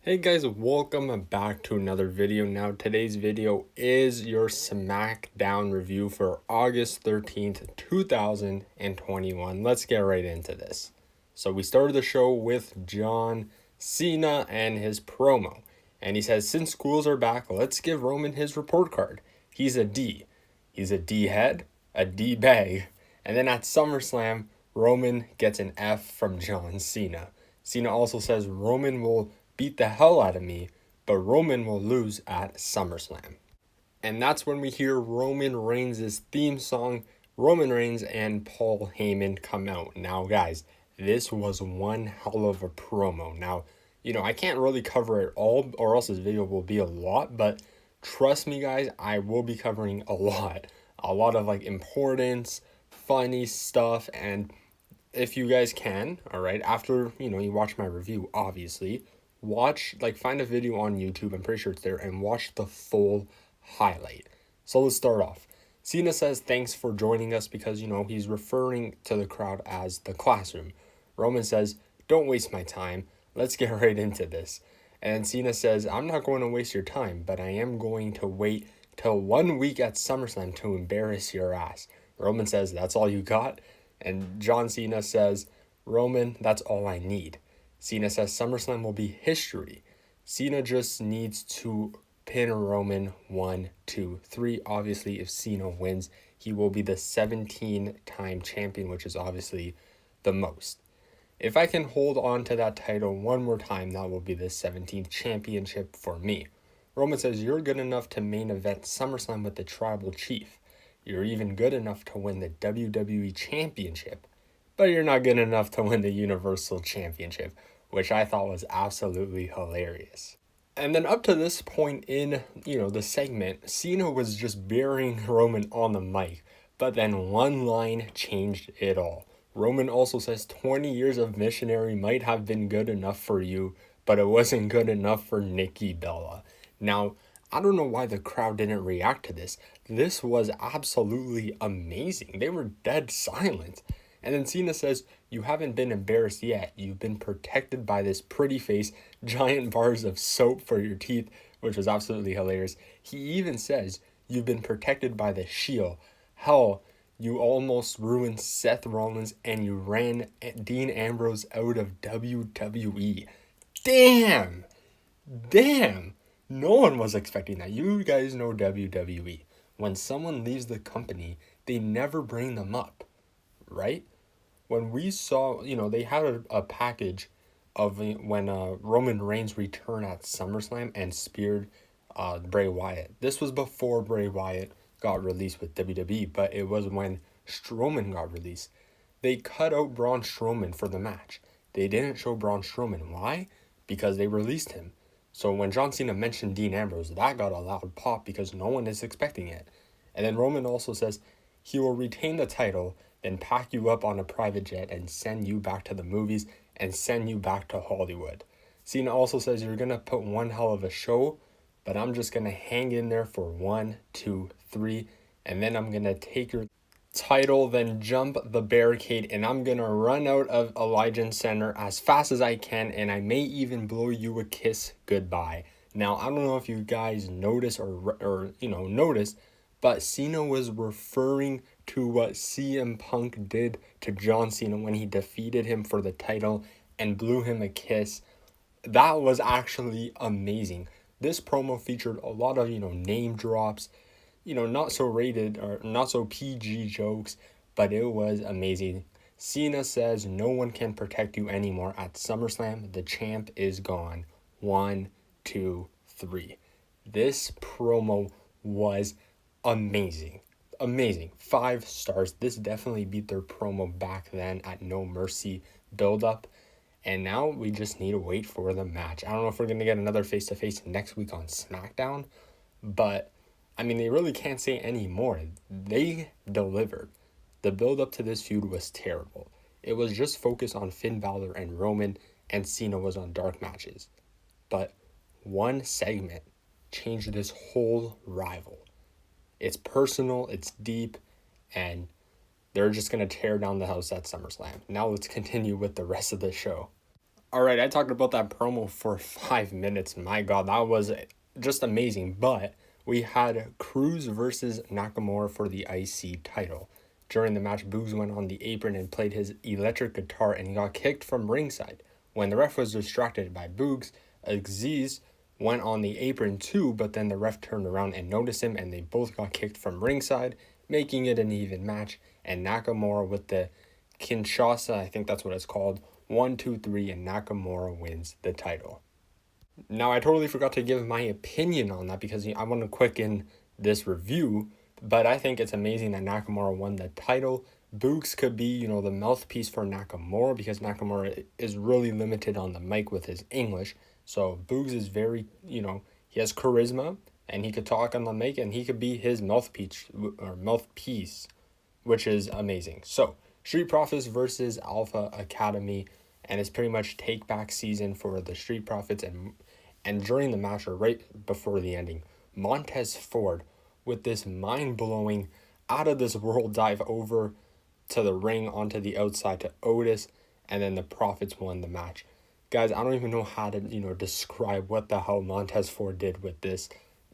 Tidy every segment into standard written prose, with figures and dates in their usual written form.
Hey guys, welcome back to another video. Now today's video is your Smackdown review for August 13th, 2021. Let's get right into this. So we started the show with John Cena and his promo. And he says, since schools are back, let's give Roman his report card. He's a D. He's a D head, a D bag. And then at SummerSlam, Roman gets an F from John Cena. Cena also says Roman will beat the hell out of me, but Roman will lose at SummerSlam. And that's when we hear Roman Reigns' theme song, Roman Reigns and Paul Heyman come out. Now, guys, this was one hell of a promo. Now, I can't really cover it all, or else this video will be a lot, but trust me, guys, I will be covering a lot. A lot of, importance, funny stuff, and if you guys can, all right, after, you watch my review, obviously, find a video on YouTube, I'm pretty sure it's there, and watch the full highlight. So let's start off. Cena says thanks for joining us because, he's referring to the crowd as the classroom. Roman says, don't waste my time. Let's get right into this. And Cena says, I'm not going to waste your time, but I am going to wait till 1 week at SummerSlam to embarrass your ass. Roman says, that's all you got? And John Cena says, Roman, that's all I need. Cena says SummerSlam will be history. Cena just needs to pin Roman 1, 2, 3. Obviously, if Cena wins, he will be the 17-time champion, which is obviously the most. If I can hold on to that title one more time, that will be the 17th championship for me. Roman says, you're good enough to main event SummerSlam with the Tribal Chief. You're even good enough to win the WWE Championship, but you're not good enough to win the Universal Championship, which I thought was absolutely hilarious. And then up to this point in, the segment, Cena was just burying Roman on the mic, but then one line changed it all. Roman also says 20 years of missionary might have been good enough for you, but it wasn't good enough for Nikki Bella. Now, I don't know why the crowd didn't react to this. This was absolutely amazing. They were dead silent. And then Cena says, you haven't been embarrassed yet. You've been protected by this pretty face, giant bars of soap for your teeth, which was absolutely hilarious. He even says, you've been protected by the Shield. Hell, you almost ruined Seth Rollins and you ran Dean Ambrose out of WWE. Damn! No one was expecting that. You guys know WWE. When someone leaves the company, they never bring them up, right? When we saw, they had a package of when Roman Reigns returned at SummerSlam and speared Bray Wyatt. This was before Bray Wyatt got released with WWE, but it was when Strowman got released. They cut out Braun Strowman for the match. They didn't show Braun Strowman. Why? Because they released him. So when John Cena mentioned Dean Ambrose, that got a loud pop because no one is expecting it. And then Roman also says he will retain the title, then pack you up on a private jet and send you back to the movies and send you back to Hollywood. Cena also says you're going to put one hell of a show, but I'm just going to hang in there for 1, 2, 3, and then I'm going to take your title, then jump the barricade, and I'm going to run out of Allegiant Center as fast as I can, and I may even blow you a kiss goodbye. Now, I don't know if you guys noticed noticed, but Cena was referring to what CM Punk did to John Cena when he defeated him for the title and blew him a kiss. That was actually amazing. This promo featured a lot of, name drops, not so rated or not so PG jokes, but it was amazing. Cena says no one can protect you anymore at SummerSlam. The champ is gone. 1, 2, 3. This promo was amazing. 5 stars. This definitely beat their promo back then at No Mercy build-up. And now we just need to wait for the match. I don't know if we're going to get another face-to-face next week on Smackdown, but they really can't say any more. They delivered. The build-up to this feud was terrible. It was just focused on Finn Balor and Roman, and Cena was on dark matches. But one segment changed this whole rival. It's personal, it's deep, and they're just going to tear down the house at SummerSlam. Now let's continue with the rest of the show. All right, I talked about that promo for 5 minutes. My God, that was just amazing. But we had Cruz versus Nakamura for the IC title. During the match, Boogs went on the apron and played his electric guitar, and he got kicked from ringside. When the ref was distracted by Boogs, Aziz went on the apron too, but then the ref turned around and noticed him, and they both got kicked from ringside, making it an even match. And Nakamura with the Kinshasa, I think that's what it's called, 1, 2, 3, and Nakamura wins the title. Now, I totally forgot to give my opinion on that because I want to quicken this review, but I think it's amazing that Nakamura won the title. Boogs could be, the mouthpiece for Nakamura because Nakamura is really limited on the mic with his English. So Boogs is very, he has charisma and he could talk on the mic and he could be his mouthpiece, which is amazing. So Street Profits versus Alpha Academy, and it's pretty much take back season for the Street Profits, and during the match or right before the ending, Montez Ford with this mind-blowing out of this world dive over to the ring onto the outside to Otis, and then the Profits won the match. Guys, I don't even know how to describe what the hell Montez Ford did with this,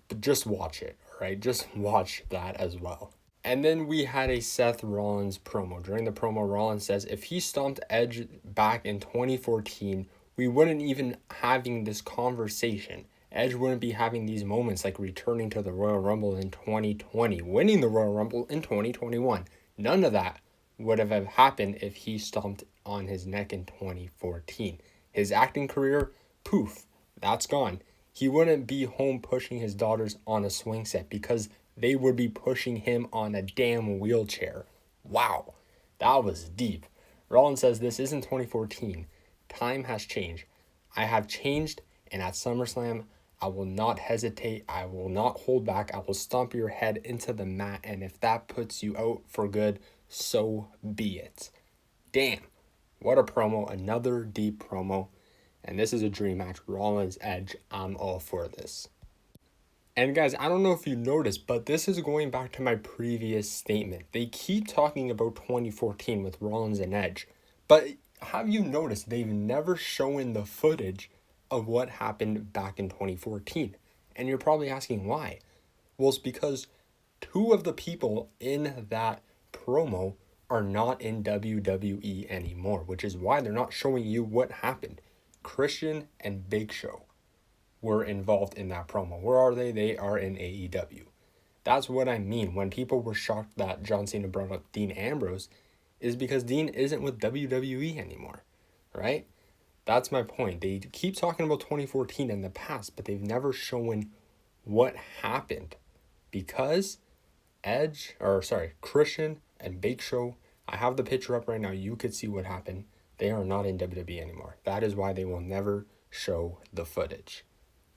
but just watch it, all right? Just watch that as well. And then we had a Seth Rollins promo. During the promo, Rollins says if he stomped Edge back in 2014, we wouldn't even having this conversation. Edge wouldn't be having these moments like returning to the Royal Rumble in 2020, winning the Royal Rumble in 2021. None of that would have happened if he stomped on his neck in 2014. His acting career, poof, that's gone. He wouldn't be home pushing his daughters on a swing set because they would be pushing him on a damn wheelchair. Wow, that was deep. Rollins says this isn't 2014. Time has changed. I have changed, and at SummerSlam, I will not hesitate. I will not hold back. I will stomp your head into the mat, and if that puts you out for good, so be it. Damn, what a promo. Another deep promo. And this is a dream match. Rollins, Edge, I'm all for this. And guys, I don't know if you noticed, but this is going back to my previous statement. They keep talking about 2014 with Rollins and Edge, but have you noticed they've never shown the footage of what happened back in 2014? And you're probably asking why. Well, it's because two of the people in that promo are not in WWE anymore, which is why they're not showing you what happened. Christian and Big Show were involved in that promo. Where are they? They are in AEW. That's what I mean. When people were shocked that John Cena brought up Dean Ambrose, is because Dean isn't with WWE anymore, right? That's my point. They keep talking about 2014 in the past, but they've never shown what happened because Christian and Big Show, I have the picture up right now. You could see what happened. They are not in WWE anymore. That is why they will never show the footage.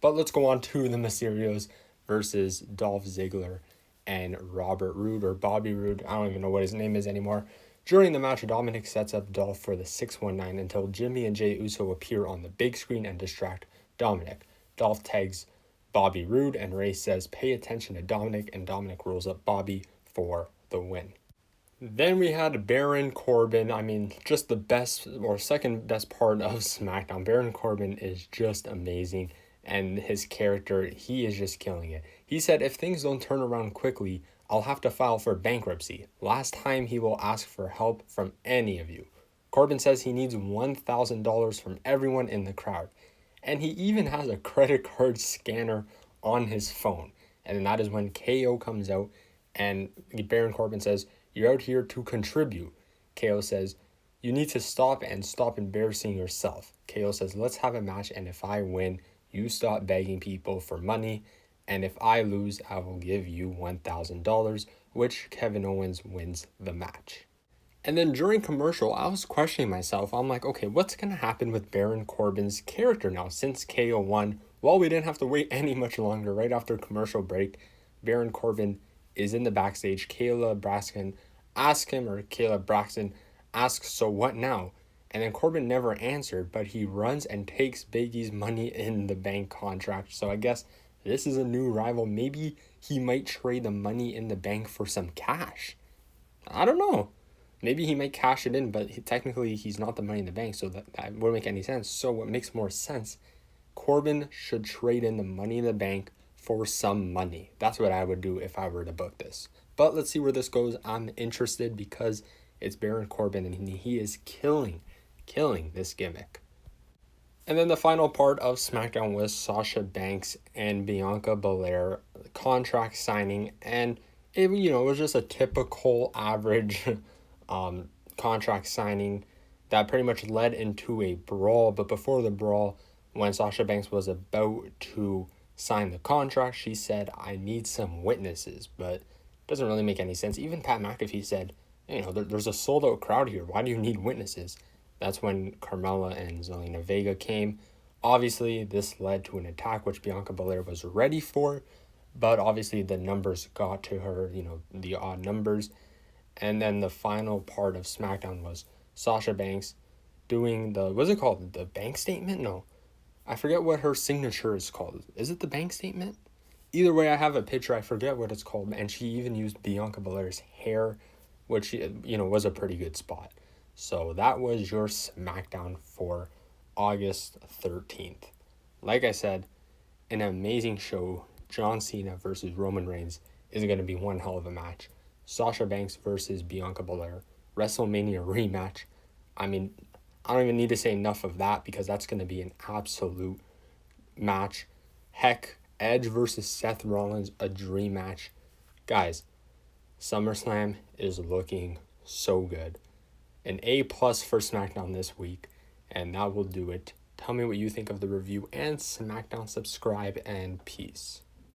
But let's go on to the Mysterios versus Dolph Ziggler and Robert Roode or Bobby Roode. I don't even know what his name is anymore. During the match, Dominic sets up Dolph for the 619 until Jimmy and Jey Uso appear on the big screen and distract Dominic. Dolph tags Bobby Roode and Ray says pay attention to Dominic, and Dominic rolls up Bobby for the win. Then we had Baron Corbin. I mean, just the best or second best part of SmackDown. Baron Corbin is just amazing, and his character, he is just killing it. He said, if things don't turn around quickly, I'll have to file for bankruptcy. Last time he will ask for help from any of you. Corbin says he needs $1,000 from everyone in the crowd. And he even has a credit card scanner on his phone. And that is when KO comes out and Baron Corbin says, you're out here to contribute. KO says, you need to stop embarrassing yourself. KO says, let's have a match, and if I win, you stop begging people for money, and if I lose, I will give you $1,000, which Kevin Owens wins the match. And then during commercial, I was questioning myself. I'm like, okay, what's going to happen with Baron Corbin's character now since KO won? Well, we didn't have to wait any much longer. Right after commercial break, Baron Corbin is in the backstage. Kayla Braxton asks, so what now? And then Corbin never answered, but he runs and takes Big E's money in the bank contract. So I guess this is a new rival. Maybe he might trade the money in the bank for some cash. I don't know. Maybe he might cash it in, but technically he's not the Money in the Bank, so that wouldn't make any sense. So what makes more sense, Corbin should trade in the Money in the Bank for some money. That's what I would do if I were to book this. But let's see where this goes. I'm interested because it's Baron Corbin, and he is killing this gimmick. And then the final part of SmackDown was Sasha Banks and Bianca Belair contract signing, and it was just a typical average contract signing that pretty much led into a brawl. But before the brawl, when Sasha Banks was about to sign the contract, she said, "I need some witnesses," but it doesn't really make any sense. Even Pat McAfee said, there's a sold out crowd here. Why do you need witnesses? That's when Carmella and Zelina Vega came. Obviously, this led to an attack, which Bianca Belair was ready for, but obviously the numbers got to her, the odd numbers. And then the final part of SmackDown was Sasha Banks doing what's it called? The bank statement? No, I forget what her signature is called. Is it the bank statement? Either way, I have a picture. I forget what it's called. And she even used Bianca Belair's hair, which, was a pretty good spot. So that was your SmackDown for August 13th. Like I said, an amazing show. John Cena versus Roman Reigns is going to be one hell of a match. Sasha Banks versus Bianca Belair, WrestleMania rematch. I mean, I don't even need to say enough of that because that's going to be an absolute match. Heck, Edge versus Seth Rollins, a dream match. Guys, SummerSlam is looking so good. An A+ for SmackDown this week, and that will do it. Tell me what you think of the review and SmackDown. Subscribe, and peace.